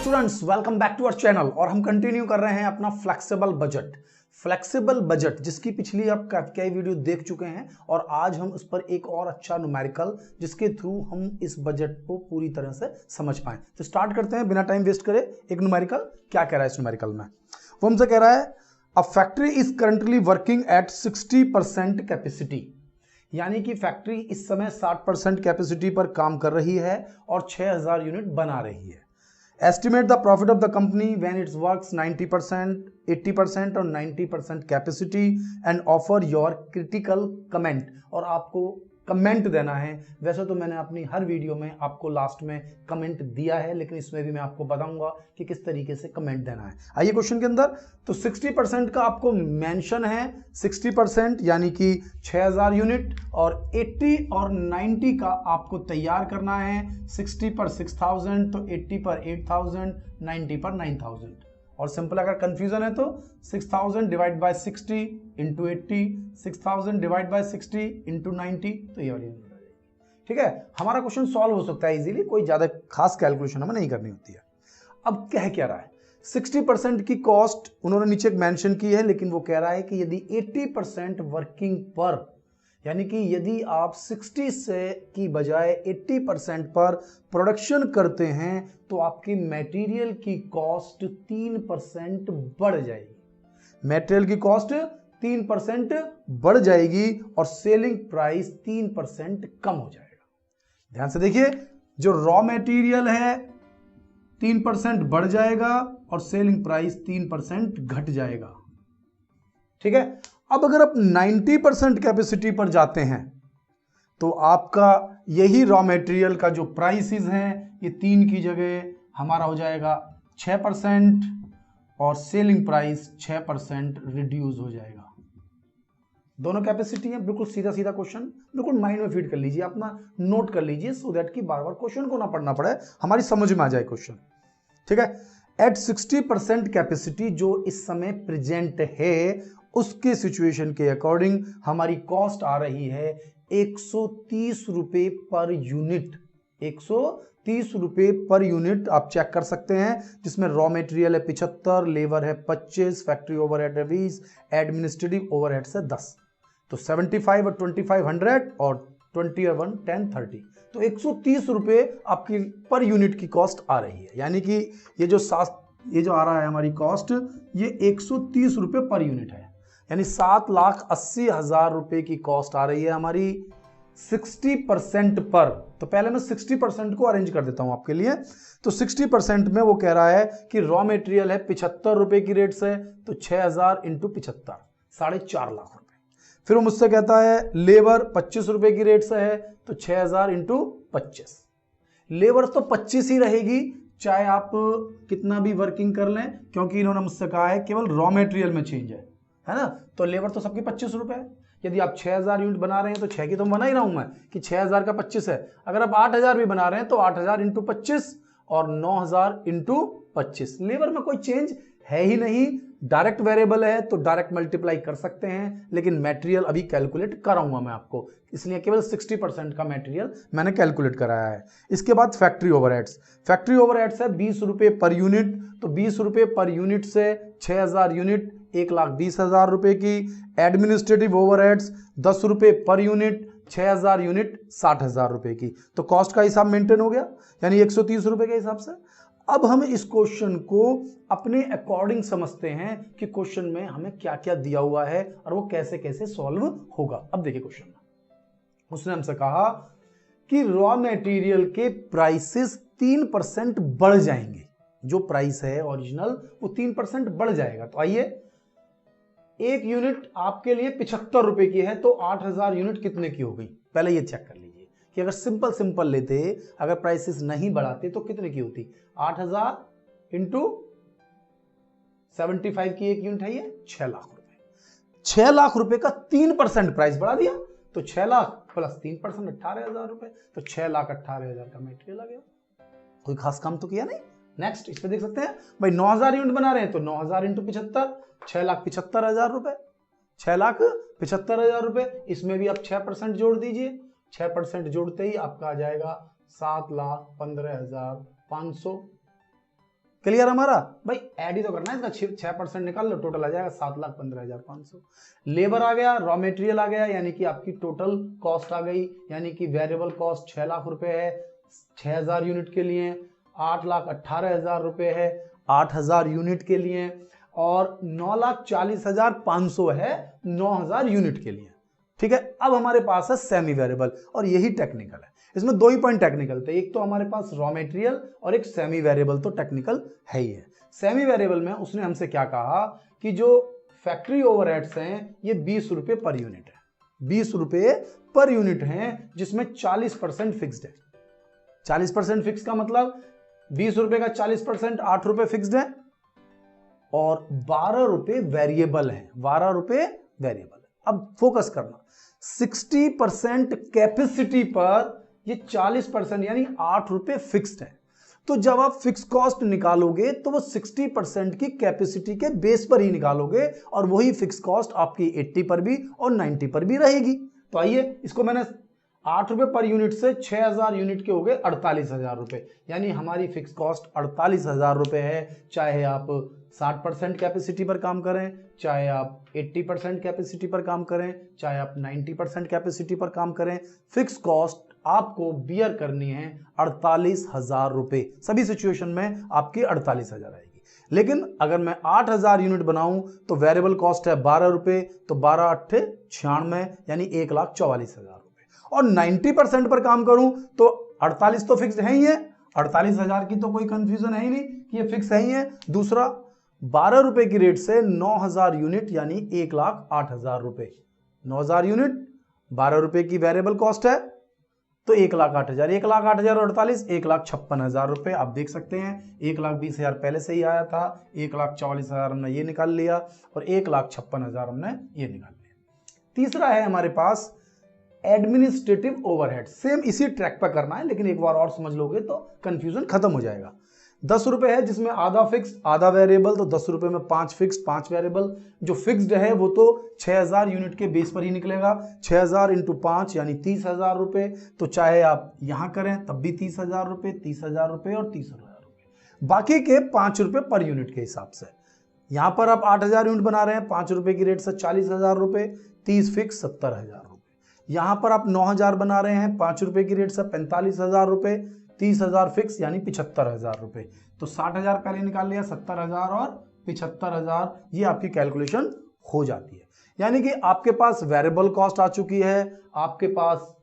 Students, welcome back to our channel. और हम continue कर रहे हैं अपना फ्लेक्सिबल बजट जिसकी पिछली आप कई वीडियो देख चुके हैं और आज हम उस पर एक और अच्छा न्यूमेरिकल जिसके थ्रू हम इस बजट को पूरी तरह से समझ पाए। तो स्टार्ट करते हैं बिना टाइम वेस्ट करे। एक न्यूमेरिकल क्या कह रहा है इस न्यूमेरिकल में, वो हमसे कह रहा है a factory is currently working at 60% capacity, यानी कि फैक्ट्री इस समय 60% कैपेसिटी पर काम कर रही है और 6000 यूनिट बना रही है। Estimate the profit of the company when it's works 90%, 80% और 90% capacity and offer your critical comment. और आपको कमेंट देना है। वैसे तो मैंने अपनी हर वीडियो में आपको लास्ट में कमेंट दिया है, लेकिन इसमें भी मैं आपको बताऊंगा कि किस तरीके से कमेंट देना है। आइए क्वेश्चन के अंदर। तो 60% का आपको मेंशन है, 60% यानी कि 6000 यूनिट, और 80 और 90 का आपको तैयार करना है। 60 पर 6000 तो 80 पर 8000, 90 पर 9000। और सिंपल अगर कंफ्यूजन है तो 6000 divide by 60 into 80, 6000 divide by 60 into 90, तो ये वाली नंबर आ जाएगी। ठीक है, हमारा क्वेश्चन सॉल्व हो सकता है इजीली, कोई ज्यादा खास कैलकुलेशन हमें नहीं करनी होती है। अब कह क्या रहा है, 60% की कॉस्ट उन्होंने नीचे मेंशन की है, लेकिन वो कह रहा है कि यदि 80% वर्किंग पर, यानी कि यदि आप 60 से की बजाय 80% पर प्रोडक्शन करते हैं तो आपकी मटेरियल की कॉस्ट 3% बढ़ जाएगी। मटेरियल की कॉस्ट 3% बढ़ जाएगी और सेलिंग प्राइस 3% कम हो जाएगा। ध्यान से देखिए, जो रॉ मटेरियल है 3% बढ़ जाएगा और सेलिंग प्राइस 3% घट जाएगा। ठीक है, अब अगर आप 90% कैपेसिटी पर जाते हैं तो आपका यही रॉ मटेरियल का जो प्राइसेस हैं, ये 3 की जगह हमारा हो जाएगा 6% और सेलिंग प्राइस 6% रिड्यूस हो जाएगा। दोनों कैपेसिटी है, बिल्कुल सीधा सीधा क्वेश्चन, बिल्कुल माइंड में फीड कर लीजिए, अपना नोट कर लीजिए, सो दैट कि बार बार क्वेश्चन को ना पढ़ना पड़े, हमारी समझ में आ जाए क्वेश्चन। ठीक है, एट 60% कैपेसिटी जो इस समय प्रेजेंट है, उसके सिचुएशन के अकॉर्डिंग हमारी कॉस्ट आ रही है 130 रुपए पर यूनिट। 130 रुपए पर यूनिट आप चेक कर सकते हैं, जिसमें रॉ मटेरियल है 75, लेबर है 25, फैक्ट्री ओवरहेड है 20, एडमिनिस्ट्रेटिव ओवरहेड से 10, तो 75 और 2500 और 20 और 1 10 30, तो 130 रुपए आपकी पर यूनिट की कॉस्ट आ रही है। यानी कि ये जो आ रहा है हमारी कॉस्ट, ये 130 रुपए पर यूनिट है, यानी 7,80,000 रुपए की कॉस्ट आ रही है हमारी 60% पर। तो पहले मैं 60% को अरेंज कर देता हूं आपके लिए। तो 60% में वो कह रहा है कि रॉ मटेरियल है 75 रुपए की रेट से, तो 6000 इंटू 75, 4.5 लाख रुपए। फिर वो मुझसे कहता है लेबर 25 रुपए की रेट से है, तो 6000 इंटू 25। लेबर तो 25 ही रहेगी चाहे आप कितना भी वर्किंग कर लें, क्योंकि इन्होंने मुझसे कहा है केवल रॉ मटेरियल में चेंज है ना। तो लेबर तो सबकी 25 रुपए है। यदि आप 6000 यूनिट बना रहे हैं तो 6 की तो बना ही रहा हूं मैं कि 6000 का 25 है। अगर आप 8000 भी बना रहे हैं तो 8000 इंटू 25 और 9000 इंटू 25। लेबर में कोई चेंज है ही नहीं, डायरेक्ट वेरिएबल है तो डायरेक्ट मल्टीप्लाई कर सकते हैं, लेकिन मटेरियल अभी कैलकुलेट कराऊंगा मैं आपको, इसलिए केवल 60% का मटेरियल मैंने कैलकुलेट कराया है। इसके बाद फैक्ट्री ओवरहेड्स। फैक्ट्री ओवरहेड्स है 20 रुपए पर यूनिट, तो 20 रुपए पर यूनिट से 6000 यूनिट 1,20,000 रुपए की। एडमिनिस्ट्रेटिव ओवरहेड्स 10 रुपए पर यूनिट, 6000 यूनिट 60,000 रुपए की। तो कॉस्ट का हिसाब मेंटेन हो गया, यानी 130 रुपए के हिसाब से। अब हम इस क्वेश्चन को अपने अकॉर्डिंग समझते हैं कि क्वेश्चन में हमें क्या क्या दिया हुआ है और वो कैसे कैसे सॉल्व होगा। अब देखिए क्वेश्चन में उसने हमसे कहा कि रॉ मटेरियल के प्राइसेस 3% बढ़ जाएंगे। जो प्राइस है ओरिजिनल वो 3% बढ़ जाएगा। तो आइए, एक यूनिट आपके लिए 75 रुपए की है, तो 8000 यूनिट कितने की हो गई, पहले ये चेक कर लीजिए कि अगर सिंपल लेते, अगर प्राइसेस नहीं बढ़ाते तो कितने की होती। 8000 इंटू 75 की एक यूनिट है ये 6 लाख रुपए। 6 लाख रुपए का 3% प्राइस बढ़ा दिया, तो 6 लाख प्लस 3% 18,000 रुपए, तो 6,18,000 का मटेरियल आ गया। कोई खास काम तो किया नहीं। नेक्स्ट इस पे देख सकते हैं भाई, 9000 यूनिट बना रहे हैं तो 9000 इंटू 75, 6,75,000 रुपए, 6,75,000 रुपए। इसमें भी आप 6% जोड़ दीजिए, 6% जोड़ते ही आपका आ जाएगा 7,15,500। क्लियर हमारा भाई, ऐड ही तो करना है इसका, 6% निकाल लो, टोटल आ जाएगा 7,15,500। लेबर आ गया, रॉ मेटेरियल आ गया, यानी कि आपकी टोटल कॉस्ट आ गई, यानी कि वेरिएबल कॉस्ट 6 लाख रुपए है 6000 यूनिट के लिए, 8,18,000 रुपए है 8000 यूनिट के लिए, और 9,40,500 है 9000 यूनिट के लिए। ठीक है, अब हमारे पास है सेमी वेरिएबल, और यही टेक्निकल है। इसमें दो ही पॉइंट टेक्निकल थे, एक तो हमारे पास रॉ मटेरियल और एक सेमी वेरिएबल, तो टेक्निकल है ही है। सेमी वेरिएबल में उसने हमसे क्या कहा कि जो फैक्ट्री ओवरहेड्स हैं ये 20 रुपए पर यूनिट है, 20 रुपए पर यूनिट हैं, जिसमें 40% फिक्स्ड है। 40% फिक्स का मतलब 20 रुपए का 40% 8 रुपए फिक्स्ड है, और 12 रुपए वेरिएबल है, 12 रुपए वेरिएबल है। अब फोकस करना, 60% कैपेसिटी पर ये 40% यानी 8 रुपए फिक्स्ड है। तो जब आप फिक्स कॉस्ट निकालोगे तो वो 60% की कैपेसिटी के बेस पर ही निकालोगे, और वही फिक्स कॉस्ट आपकी 80 पर भी और 90 पर भी रहेगी। तो आइए, इसको मैंने 8 रुपए पर यूनिट से 6000 यूनिट के हो गए 48,000 रुपए, यानी हमारी फिक्स कॉस्ट 48,000 रुपए है। चाहे आप 60% कैपेसिटी पर काम करें, चाहे आप 80% कैपेसिटी पर काम करें, चाहे आप 90% कैपेसिटी पर काम करें, फिक्स कॉस्ट आपको बियर करनी है 48,000 रुपए। सभी सिचुएशन में आपकी 48,000 आएगी। लेकिन अगर मैं 8,000 यूनिट बनाऊं तो वेरिएबल कॉस्ट है 12 रुपए, तो 12 8 96 यानी 1,44,000 रुपए। और 90% पर काम करूं तो 48 तो फिक्स है ही है, 48,000 की तो कोई कंफ्यूजन है ही नहीं कि ये फिक्स है ही है। दूसरा, 12 रुपए की रेट से 9,000 यूनिट यानी 1,08,000 रुपए, 9,000 यूनिट 12 रुपए की वेरिएबल कॉस्ट है, तो 1,08,000, 1,08,000 और 48, 1,56,000 रुपए। आप देख सकते हैं 1,20,000 पहले से ही आया था, 1,44,000 हमने ये निकाल लिया, और 1,56,000 हमने ये निकाल लिया। तीसरा है हमारे पास एडमिनिस्ट्रेटिव ओवरहेड। सेम इसी ट्रैक पर करना है, लेकिन एक बार और समझ लोगे तो कंफ्यूजन खत्म हो जाएगा। 10 रुपए है, जिसमें आधा फिक्स आधा वेरिएबल, तो 10 रुपए में 5 फिक्स 5 वेरिएबल। जो फिक्स्ड है वो तो 6000 यूनिट के बेस पर ही निकलेगा, 6000 इंटू 5 यानी 30,000 रुपए। तो चाहे आप यहां करें तब भी 30,000 रुपए, 30,000 रुपए और 30,000 रुपए, बाकी के 5 रुपए पर यूनिट के हिसाब से। यहां पर आप 8,000 यूनिट बना रहे हैं, 5 रुपए की रेट से 40,000 रुपए, 30 फिक्स 70,000 रुपए। यहां पर आप 9,000 बना रहे हैं, 5 रुपए की रेट से 45,000 रुपए, 30,000 फिक्स यानी 75,000 रुपए। तो 60,000 पहले निकाल लिया, 70,000 और 75,000, ये आपकी कैलकुलेशन हो जाती है। यानी कि आपके पास वेरिएबल कॉस्ट आ चुकी है, आपके पास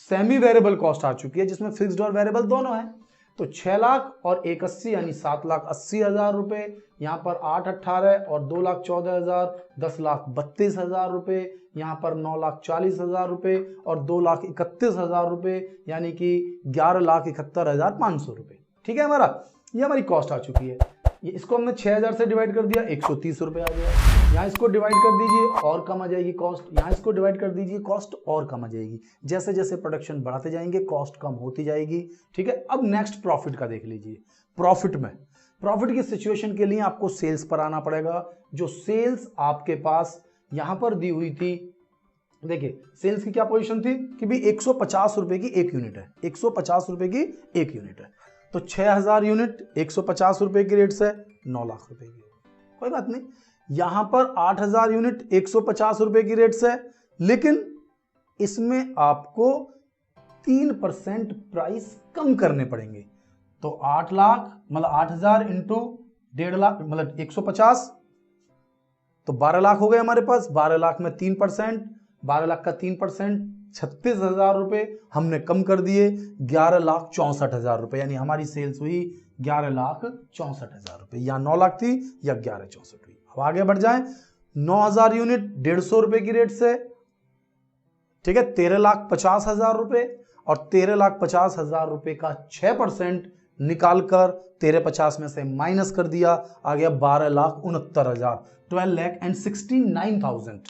सेमी वेरिएबल कॉस्ट आ चुकी है, जिसमें फिक्स्ड और वेरिएबल दोनों है। तो 6 लाख और 180 यानी 7,80,000 रुपए, यहाँ पर 8,18 और 2,14,000 10,32,000 रुपए, यहाँ पर 9,40,000 रुपए और 2,31,000 रुपए, यानी कि 11,71,500 रुपए। ठीक है, ये हमारी कॉस्ट आ चुकी है। ये इसको हमने 6,000 से डिवाइड कर दिया, 130 रुपए आ गया। यहाँ इसको डिवाइड कर दीजिए और कम आ जाएगी कॉस्ट, यहाँ इसको डिवाइड कर दीजिए, कॉस्ट और कम आ जाएगी। जैसे जैसे प्रोडक्शन बढ़ाते जाएंगे कॉस्ट कम होती जाएगी। ठीक है, अब नेक्स्ट प्रॉफिट का देख लीजिए। प्रॉफिट की सिचुएशन के लिए आपको सेल्स पर आना पड़ेगा। जो सेल्स आपके पास यहां पर दी हुई थी, देखिए सेल्स की क्या पोजीशन थी कि भी 150 रुपए की एक यूनिट है, 150 रुपए की एक यूनिट है। तो 6,000 यूनिट 150 रुपए की रेट से 9 लाख रुपए की, कोई बात नहीं। यहां पर 8,000 यूनिट 150 रुपए की रेट से, लेकिन इसमें आपको 3% प्राइस कम करने पड़ेंगे। तो 8 लाख मतलब 8,000 इंटू 1.5 लाख मतलब 150, तो 12 लाख हो गए हमारे पास। 12 लाख में 3%, 12 लाख का 3% 36,000 रुपए हमने कम कर दिए, 11,64,000 रुपए, यानी हमारी सेल्स हुई 11,64,000 रुपए। या 9 लाख थी या 11,64 हुई। अब आगे बढ़ जाएं, 9,000 यूनिट 150 रुपए की रेट से, ठीक है, 13,50,000 रुपए, और 13,50,000 रुपए का 6% निकालकर 13,50 में से माइनस कर दिया, आ गया 12,69,000, 12,69,000,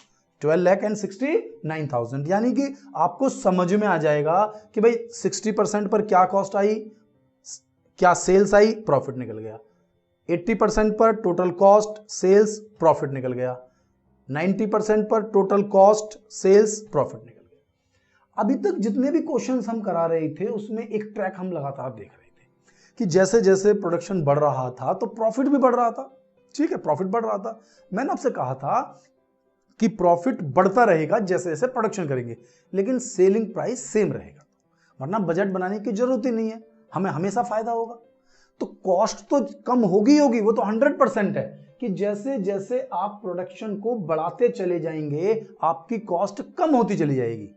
12,69,000। यानी कि आपको समझ में आ जाएगा कि भाई 60% पर क्या कॉस्ट आई, क्या सेल्स आई, प्रॉफिट निकल गया। 80% पर टोटल कॉस्ट सेल्स प्रॉफिट निकल गया, 90% पर टोटल कॉस्ट सेल्स प्रॉफिट निकल गया। अभी तक जितने भी क्वेश्चंस हम करा रहे थे उसमें एक ट्रैक हम लगातार देख रहे थे कि जैसे जैसे प्रोडक्शन बढ़ रहा था तो प्रॉफिट भी बढ़ रहा था। ठीक है, प्रॉफिट बढ़ रहा था। मैंने आपसे कहा था कि प्रॉफिट बढ़ता रहेगा जैसे जैसे प्रोडक्शन करेंगे, लेकिन सेलिंग प्राइस सेम रहेगा, वरना बजट बनाने की जरूरत ही नहीं है, हमें हमेशा फायदा होगा। तो कॉस्ट तो कम होगी होगी, वो तो 100% है कि जैसे जैसे आप प्रोडक्शन को बढ़ाते चले जाएंगे आपकी कॉस्ट कम होती चली जाएगी।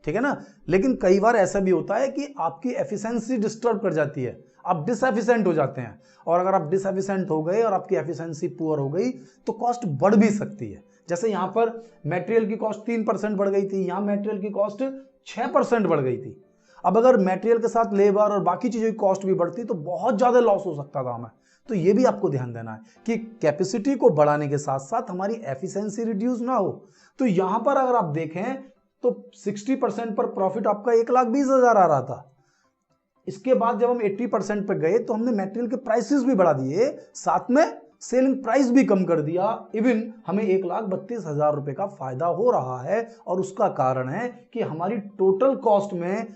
ठीक है ना। लेकिन कई बार ऐसा भी होता है कि आपकी एफिशिएंसी डिस्टर्ब कर जाती है, आप डिसएफिशिएंट हो जाते हैं, और अगर आप डिसएफिशिएंट हो गए और आपकी एफिशिएंसी पुअर हो गई तो कॉस्ट बढ़ भी सकती है। जैसे यहां पर मटेरियल की कॉस्ट 3% बढ़ गई थी, यहां मटेरियल की कॉस्ट 6% बढ़ गई थी। अब अगर मटेरियल के साथ लेबर और बाकी चीजों की कॉस्ट भी बढ़ती तो बहुत ज्यादा लॉस हो सकता था हमें। तो ये भी आपको ध्यान देना है कि कैपेसिटी को बढ़ाने के साथ साथ हमारी एफिशिएंसी रिड्यूस ना हो। तो यहां पर अगर आप देखें तो 60% पर प्रॉफिट आपका 1,20,000 आ रहा था। इसके बाद जब हम 80% पे गए तो हमने मटेरियल के प्राइसेस भी बढ़ा दिए, साथ में सेलिंग प्राइस भी कम कर दिया। इवन हमें 1,32,000 रुपए का फायदा हो रहा है, और उसका कारण है कि हमारी टोटल कॉस्ट में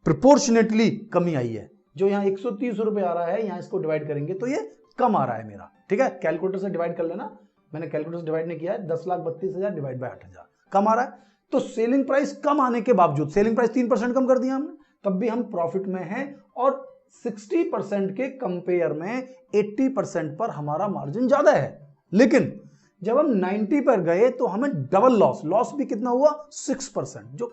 प्रोपोर्शनेटली कमी आई है। जो यहाँ 130 रुपए आ रहा है, यहाँ इसको डिवाइड करेंगे तो ये कम आ रहा है मेरा। ठीक है, कैलकुलेटर से डिवाइड कर लेना, मैंने कैलकुलेटर से डिवाइड नहीं किया है। 10,32,000 डिवाइड बाय 8,000 कम आ रहा है। तो सेलिंग प्राइस कम आने के बावजूद, सेलिंग प्राइस 3% कम कर दिया हमने, तब भी हम प्रॉफिट में हैं, और 60% के कंपेयर में 80% पर हमारा मार्जिन ज्यादा है। लेकिन जब हम 90 पर गए तो हमें डबल लॉस भी कितना हुआ? 6%, जो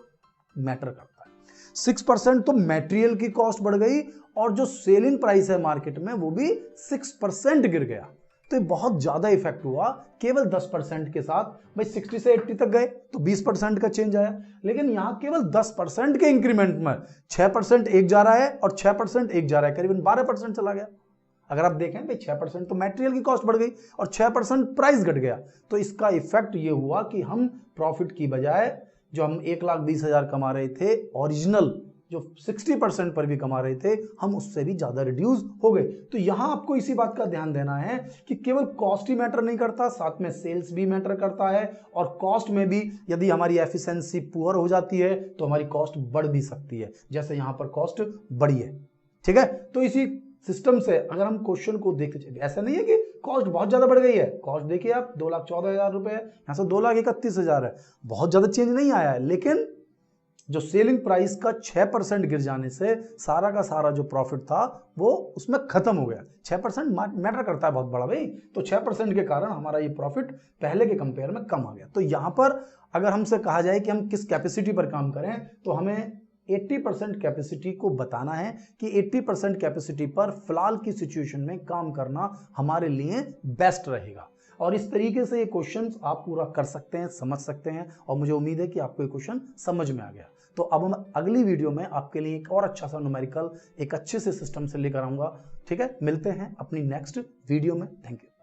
मैटर करता है। 6% तो मटेरियल की कॉस्ट बढ़ गई, और जो सेलिंग प्राइस है मार्केट में वो भी 6% गिर गया। तो बहुत ज्यादा इफेक्ट हुआ केवल 10% के साथ। भाई 60 से 80 तक गए तो 20% का चेंज आया, लेकिन यहां केवल 10% के इंक्रीमेंट में 6% एक जा रहा है और 6% एक जा रहा है, करीबन 12% चला गया। अगर आप देखें भाई 6% तो मटेरियल की कॉस्ट बढ़ गई और 6% प्राइस घट गया। तो इसका इफेक्ट ये हुआ कि हम प्रॉफिट की बजाय जो हम 1,20,000 कमा रहे थे ओरिजिनल, जो 60% पर भी कमा रहे थे, हम उससे भी ज्यादा रिड्यूस हो गए। तो यहां आपको इसी बात का ध्यान देना है कि केवल कॉस्ट ही मैटर नहीं करता, साथ में सेल्स भी मैटर करता है। और कॉस्ट में भी यदि हमारी एफिशिएंसी पुअर हो जाती है तो हमारी कॉस्ट बढ़ भी सकती है, जैसे यहां पर कॉस्ट बढ़ी है। ठीक है, तो इसी सिस्टम से अगर हम क्वेश्चन को देखते चले, ऐसा नहीं है कि कॉस्ट बहुत ज्यादा बढ़ गई है। कॉस्ट देखिए आप 2,14,000 रुपए है, यहां से 2,31,000 है, बहुत ज्यादा चेंज नहीं आया है। लेकिन जो सेलिंग प्राइस का 6% गिर जाने से सारा का सारा जो प्रॉफिट था वो उसमें खत्म हो गया। 6% मैटर करता है बहुत बड़ा भाई, तो 6% के कारण हमारा ये प्रॉफिट पहले के कंपेयर में कम आ गया। तो यहां पर अगर हमसे कहा जाए कि हम किस कैपेसिटी पर काम करें, तो हमें 80% कैपेसिटी को बताना है कि 80% कैपेसिटी पर फिलहाल की सिचुएशन में काम करना हमारे लिए बेस्ट रहेगा। और इस तरीके से ये क्वेश्चंस आप पूरा कर सकते हैं, समझ सकते हैं, और मुझे उम्मीद है कि आपको ये क्वेश्चन समझ में आ गया। तो अब हम अगली वीडियो में आपके लिए एक और अच्छा सा न्यूमेरिकल एक अच्छे से सिस्टम से लेकर आऊंगा। ठीक है, मिलते हैं अपनी नेक्स्ट वीडियो में। Thank you.